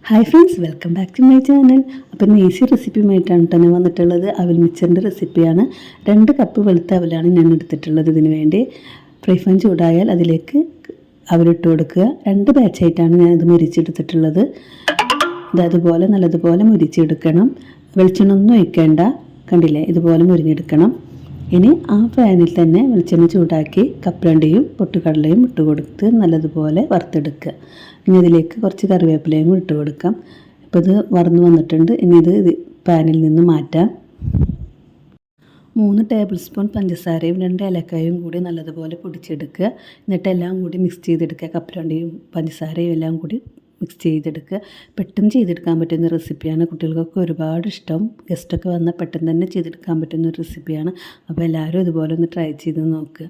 Hi friends, welcome back to my channel. Appam easy റെസിപ്പിയുമായിട്ടാണ് കേട്ടോ ഞാൻ വന്നിട്ടുള്ളത്. അവൽ മിക്സറിൻ്റെ റെസിപ്പിയാണ്. 2 കപ്പ് വെളുത്ത അവലാണ് ഞാൻ എടുത്തിട്ടുള്ളത്. ഇതിന് വേണ്ടി ഫ്രൈ പാൻ ചൂടായാൽ അതിലേക്ക് അവലിട്ട് കൊടുക്കുക. 2 ബാച്ചായിട്ടാണ് ഞാനിത് മുരിച്ചെടുത്തിട്ടുള്ളത്. അതുപോലെ നല്ലതുപോലെ മുരിച്ചെടുക്കണം. വെളിച്ചെണ്ണ ഒന്നും ഒഴിക്കേണ്ട. കണ്ടില്ലേ, ഇതുപോലെ മുരിഞ്ഞെടുക്കണം. ഇനി ആ പാനിൽ തന്നെ വെളിച്ചെണ്ണ ചൂടാക്കി കപ്പലണ്ടിയും പൊട്ടുകടലയും ഇട്ട് കൊടുത്ത് നല്ലതുപോലെ വറുത്തെടുക്കുക. ഇനി ഇതിലേക്ക് കുറച്ച് കറിവേപ്പിലയും ഇട്ട് കൊടുക്കാം. ഇപ്പോൾ ഇത് വറന്ന് വന്നിട്ടുണ്ട്. ഇനി ഇത് പാനിൽ നിന്ന് മാറ്റാം. 3 ടേബിൾ സ്പൂൺ പഞ്ചസാരയും 2 ഏലക്കായും കൂടി നല്ലതുപോലെ പൊടിച്ചെടുക്കുക. എന്നിട്ട് എല്ലാം കൂടി മിക്സ് ചെയ്തെടുക്കുക. കപ്പലണ്ടിയും പഞ്ചസാരയും എല്ലാം കൂടി മിക്സ് ചെയ്തെടുക്കുക. പെട്ടെന്ന് ചെയ്തെടുക്കാൻ പറ്റുന്ന റെസിപ്പിയാണ്. കുട്ടികൾക്കൊക്കെ ഒരുപാട് ഇഷ്ടം. ഗസ്റ്റൊക്കെ വന്നാൽ പെട്ടെന്ന് തന്നെ ചെയ്തെടുക്കാൻ പറ്റുന്ന ഒരു റെസിപ്പിയാണ്. അപ്പോൾ എല്ലാവരും ഇതുപോലെ ഒന്ന് ട്രൈ ചെയ്ത് നോക്കുക.